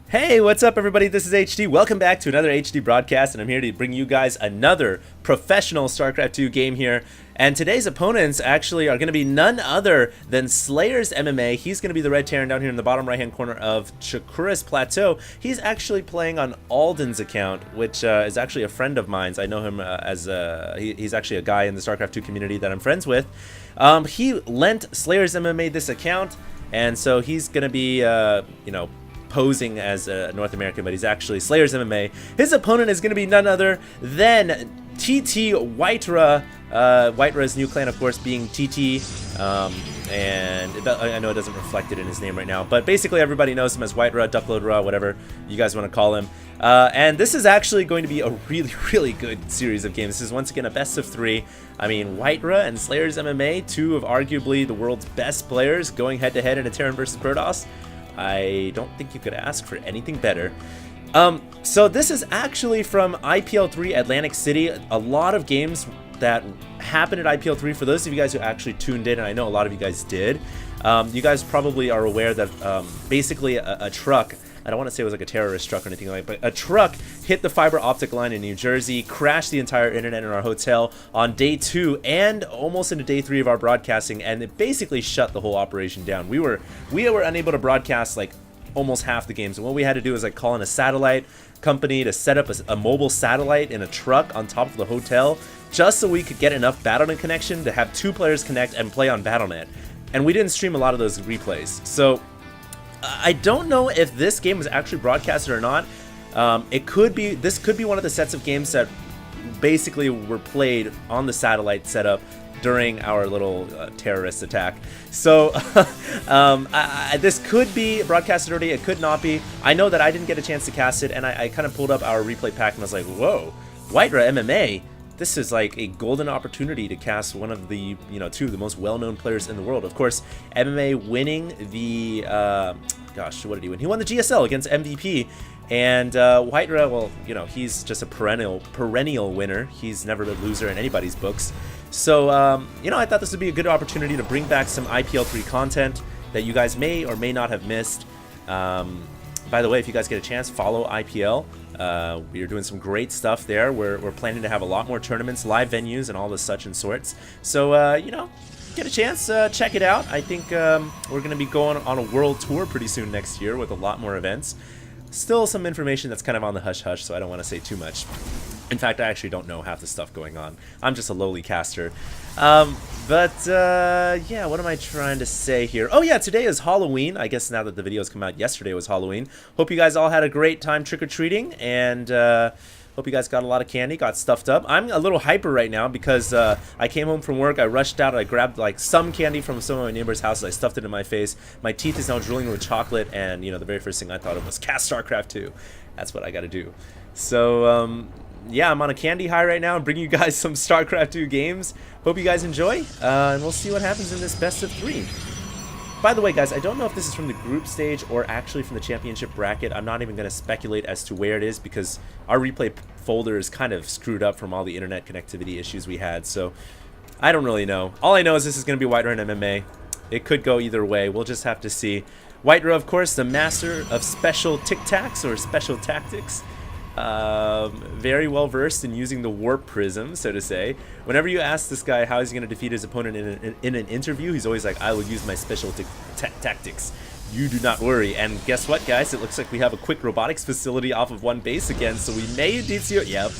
Hey, what's up, everybody? This is HD. Welcome back to another HD broadcast, and I'm here to bring you guys another professional StarCraft 2 game here. And today's opponents actually are going to be none other than Slayers MMA. He's going to be the Red Terran down here in the bottom right-hand corner of Chakura's Plateau. He's actually playing on Alden's account, which is actually a friend of mine. I know him as he's actually a guy in the StarCraft 2 community that I'm friends with. He lent Slayers MMA this account, and so he's going to be, posing as a North American, but he's actually Slayers MMA. His opponent is going to be none other than TT Whitera. Whitera's new clan, of course, being TT, and I know it doesn't reflect it in his name right now, but basically everybody knows him as Whitera, Duckload Ra, whatever you guys want to call him. And this is actually going to be a really, really good series of games. This is once again a best of three. I mean, Whitera and Slayers MMA, two of arguably the world's best players, going head-to-head in a Terran versus Protoss. I don't think you could ask for anything better. So this is actually from IPL 3 Atlantic City. A lot of games that happened at IPL 3, for those of you guys who actually tuned in, and I know a lot of you guys did, you guys probably are aware that basically a truck, I don't want to say it was like a terrorist truck or anything like that, but a truck hit the fiber optic line in New Jersey, crashed the entire internet in our hotel on day 2 and almost into day 3 of our broadcasting, and it basically shut the whole operation down. We were unable to broadcast like almost half the games, and what we had to do was like call in a satellite company to set up a mobile satellite in a truck on top of the hotel just so we could get enough Battle.net connection to have 2 players connect and play on Battle.net. And we didn't stream a lot of those replays. So I don't know if this game was actually broadcasted or not. This could be one of the sets of games that basically were played on the satellite setup during our little terrorist attack. So this could be broadcasted already, it could not be. I know that I didn't get a chance to cast it, and I kind of pulled up our replay pack and was like, whoa, Whitera MMA, this is like a golden opportunity to cast one of the, 2 of the most well-known players in the world. Of course, MMA winning the, gosh, what did he win? He won the GSL against MVP, and Whitera, well, he's just a perennial winner. He's never a loser in anybody's books. So, I thought this would be a good opportunity to bring back some IPL 3 content that you guys may or may not have missed. By the way, if you guys get a chance, follow IPL. We are doing some great stuff there. We're planning to have a lot more tournaments, live venues, and all the such and sorts. So, get a chance, check it out. I think we're going to be going on a world tour pretty soon next year with a lot more events. Still some information that's kind of on the hush-hush, so I don't want to say too much. In fact, I actually don't know half the stuff going on. I'm just a lowly caster. Yeah, what am I trying to say here? Oh yeah, today is Halloween. I guess now that the videos come out, yesterday was Halloween. Hope you guys all had a great time trick-or-treating, and hope you guys got a lot of candy, got stuffed up. I'm a little hyper right now because I came home from work, I rushed out, I grabbed like some candy from some of my neighbors' houses, I stuffed it in my face. My teeth is now drooling with chocolate, and the very first thing I thought of was cast StarCraft 2. That's what I gotta do. So, yeah, I'm on a candy high right now and bringing you guys some StarCraft 2 games. Hope you guys enjoy, and we'll see what happens in this best of 3. By the way, guys, I don't know if this is from the group stage or actually from the championship bracket. I'm not even going to speculate as to where it is because our replay folder is kind of screwed up from all the internet connectivity issues we had, so I don't really know. All I know is this is going to be Whitera and MMA. It could go either way. We'll just have to see. Whitera, of course, the master of special tic-tacs or special tactics. Very well versed in using the warp prism, so to say. Whenever you ask this guy how he's going to defeat his opponent in an interview, he's always like, I will use my special tactics. You do not worry. And guess what, guys? It looks like we have a quick robotics facility off of one base again, so we may indeed see it. Yep.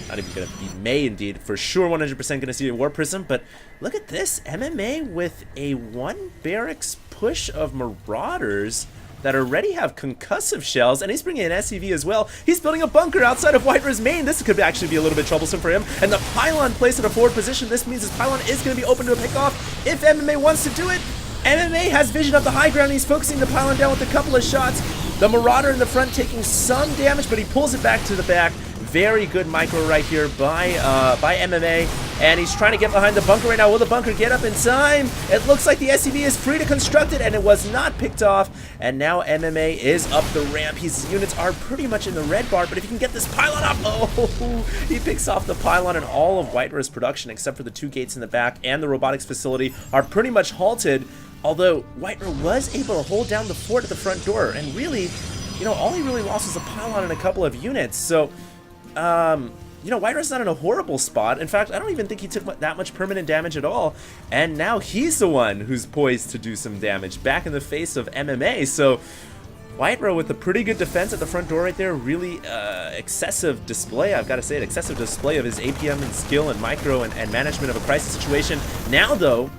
Not even going to be may indeed. For sure 100% going to see a warp prism, but look at this. MMA with a 1 barracks push of Marauders that already have concussive shells, and he's bringing an SCV as well. He's building a bunker outside of Whitera's main. This could actually be a little bit troublesome for him. And the pylon placed in a forward position. This means his pylon is going to be open to a pickoff if MMA wants to do it. MMA has vision of the high ground. He's focusing the pylon down with a couple of shots. The Marauder in the front taking some damage, but he pulls it back to the back. Very good micro right here by MMA, and he's trying to get behind the bunker right now. Will the bunker get up in time? It looks like the SCV is free to construct it, and it was not picked off. And now MMA is up the ramp. His units are pretty much in the red bar, but if he can get this pylon up, oh, he picks off the pylon, and all of Whitera's production, except for the 2 gates in the back and the robotics facility, are pretty much halted. Although Whitera was able to hold down the fort at the front door, and really, you know, all he really lost was a pylon and a couple of units. So, you know, White Rush's not in a horrible spot. In fact, I don't even think he took that much permanent damage at all. And now he's the one who's poised to do some damage back in the face of MMA. So, White Rush with a pretty good defense at the front door right there. Really excessive display, I've got to say it. Excessive display of his APM and skill and micro and management of a crisis situation. Now, though,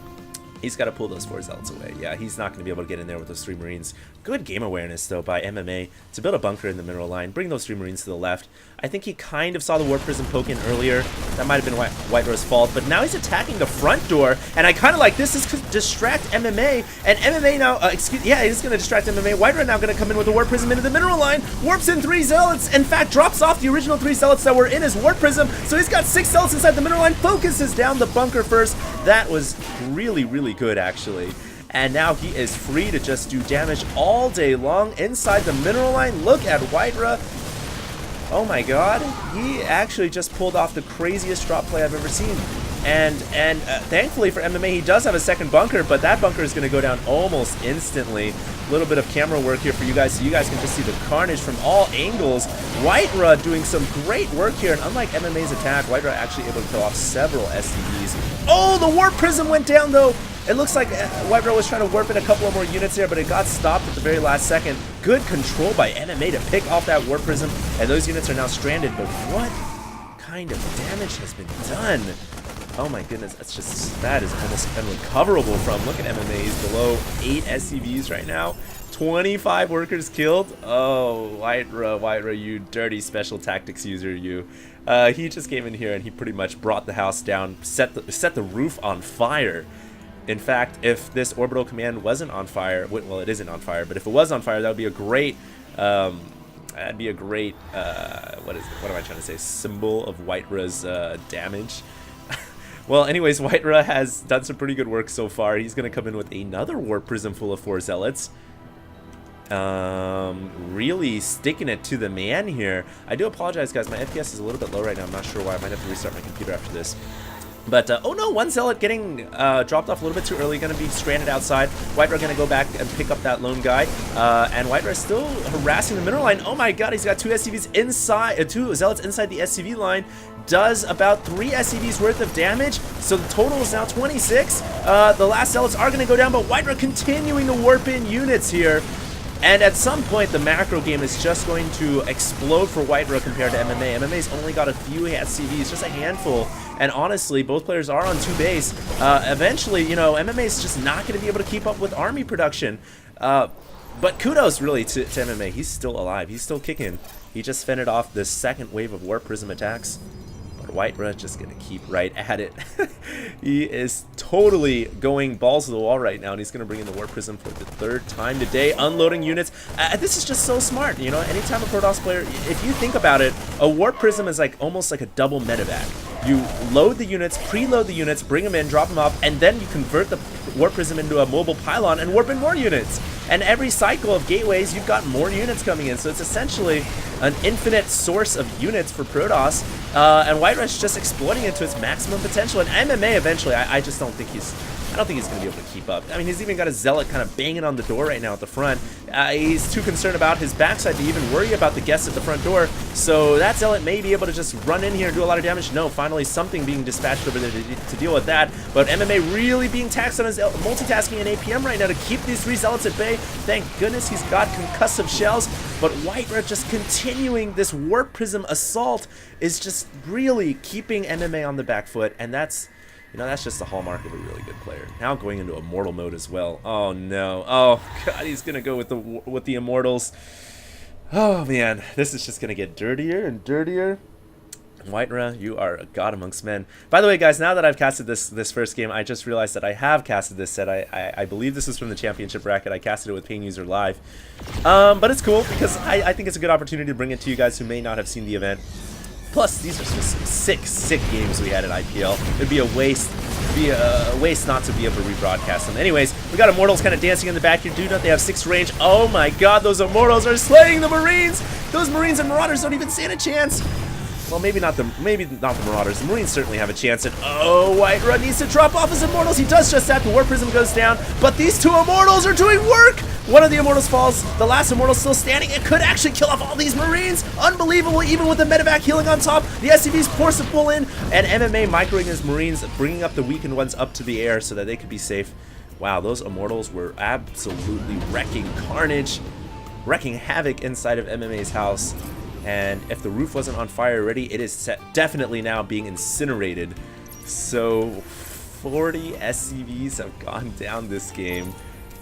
he's got to pull those 4 zealots away. Yeah, he's not going to be able to get in there with those 3 Marines. Good game awareness, though, by MMA to build a bunker in the mineral line. Bring those 3 Marines to the left. I think he kind of saw the Warp Prism poke in earlier. That might have been White Rush's fault. But now he's attacking the front door. And I kind of like this. This could distract MMA. And MMA now, he's going to distract MMA. White Rush now going to come in with the Warp Prism into the mineral line. Warps in 3 zealots. In fact, drops off the original 3 zealots that were in his Warp Prism. So he's got 6 zealots inside the mineral line. Focuses down the bunker first. That was really, really good, actually. And now he is free to just do damage all day long inside the mineral line. Look at White Rush. Oh my god, he actually just pulled off the craziest drop play I've ever seen. And thankfully for MMA, he does have a second bunker, but that bunker is going to go down almost instantly. A little bit of camera work here for you guys, so you guys can just see the carnage from all angles. White Rush doing some great work here, and unlike MMA's attack, White Rush actually able to kill off several SCVs. Oh, the Warp Prism went down though. It looks like White Rush was trying to warp in a couple of more units there, but it got stopped at the very last second. Good control by MMA to pick off that Warp Prism, and those units are now stranded. But what kind of damage has been done? Oh my goodness, that is almost unrecoverable from. Look at MMA, he's below 8 SCVs right now. 25 workers killed. Oh, White Rush, you dirty special tactics user, you. He just came in here and he pretty much brought the house down, set the roof on fire. In fact, if this orbital command wasn't on fire, well, it isn't on fire, but if it was on fire, that would be a great, that'd be a great, what am I trying to say, symbol of White Rush's damage. Well, anyways, White Rush has done some pretty good work so far. He's going to come in with another Warp Prism full of 4 zealots. Really sticking it to the man here. I do apologize, guys. My FPS is a little bit low right now. I'm not sure why. I might have to restart my computer after this. But, oh no, 1 zealot getting dropped off a little bit too early, going to be stranded outside. White Rush going to go back and pick up that lone guy. And White Rush still harassing the mineral line. Oh my god, he's got 2 SCVs inside, 2 zealots inside the SCV line. Does about 3 SCVs worth of damage, so the total is now 26. The last zealots are going to go down, but White Rush continuing to warp in units here. And at some point, the macro game is just going to explode for White Rush compared to MMA. MMA's only got a few SCVs, just a handful. And honestly, both players are on 2 base. Eventually, you know, MMA's just not going to be able to keep up with army production. But kudos, really, to MMA. He's still alive. He's still kicking. He just fended off the second wave of Warp Prism attacks. But White Rush just going to keep right at it. He is totally going balls to the wall right now, and he's going to bring in the Warp Prism for the 3rd time today, unloading units. This is just so smart, you know. Anytime a Protoss player, if you think about it, a Warp Prism is like almost like a double medevac. You load the units, preload the units, bring them in, drop them off, and then you convert the Warp Prism into a mobile pylon and warp in more units. And every cycle of gateways, you've got more units coming in. So it's essentially an infinite source of units for Protoss. And White Rush just exploiting it to its maximum potential. And MMA eventually, I just don't think he's going to be able to keep up. I mean, he's even got a zealot kind of banging on the door right now at the front. He's too concerned about his backside to even worry about the guests at the front door. So that zealot may be able to just run in here and do a lot of damage. No, finally something being dispatched over there to deal with that. But MMA really being taxed on his multitasking and APM right now to keep these 3 zealots at bay. Thank goodness he's got concussive shells. But White Rush just continuing this Warp Prism assault is just really keeping MMA on the back foot. And that's, you know, that's just the hallmark of a really good player. Now going into Immortal mode as well. Oh no. Oh god, he's gonna go with the Immortals. Oh man, this is just gonna get dirtier and dirtier. White Rush, you are a god amongst men. By the way, guys, now that I've casted this first game, I just realized that I have casted this set. I believe this is from the championship bracket. I casted it with Paying User Live. But it's cool because I think it's a good opportunity to bring it to you guys who may not have seen the event. Plus, these are just some sick games we had at IPL. It'd be a waste. Not to be able to rebroadcast them. Anyways, we got Immortals kind of dancing in the back here. Do not they have 6 range? Oh my god, those Immortals are slaying the Marines! Those Marines and Marauders don't even stand a chance. Well, maybe not the Marauders. The Marines certainly have a chance. And oh, White Rush needs to drop off his Immortals. He does just that. The Warp Prism goes down. But these 2 Immortals are doing work! One of the Immortals falls. The last Immortal's still standing. It could actually kill off all these Marines. Unbelievable, even with the medevac healing on top. The SCVs force a pull in, and MMA microing his Marines, bringing up the weakened ones up to the air so that they could be safe. Wow, those Immortals were absolutely wrecking carnage, wrecking havoc inside of MMA's house. And if the roof wasn't on fire already, it is definitely now being incinerated. So 40 SCVs have gone down this game.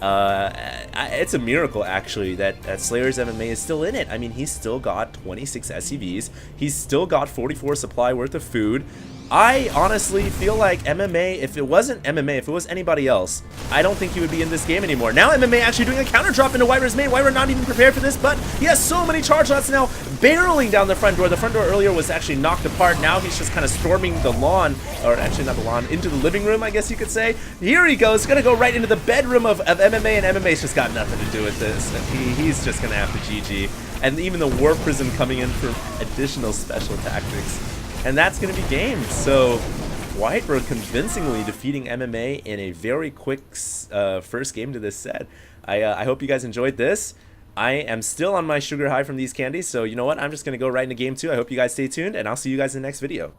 It's a miracle, actually, that Slayer's MMA is still in it. I mean, he's still got 26 SCVs. He's still got 44 supply worth of food. I honestly feel like MMA, if it wasn't MMA, if it was anybody else, I don't think he would be in this game anymore. Now MMA actually doing a counter drop into Wyver's main. Wyver not even prepared for this, but he has so many charge shots now, barreling down the front door. The front door earlier was actually knocked apart. Now he's just kind of storming the lawn, or actually not the lawn, into the living room, I guess you could say. Here he goes, gonna go right into the bedroom of MMA, and MMA's just got nothing to do with this. He's just gonna have to GG. And even the War Prism coming in for additional special tactics. And that's going to be game. So Whitebird convincingly defeating MMA in a very quick first game to this set. I hope you guys enjoyed this. I am still on my sugar high from these candies, so you know what? I'm just going to go right into game 2. I hope you guys stay tuned, and I'll see you guys in the next video.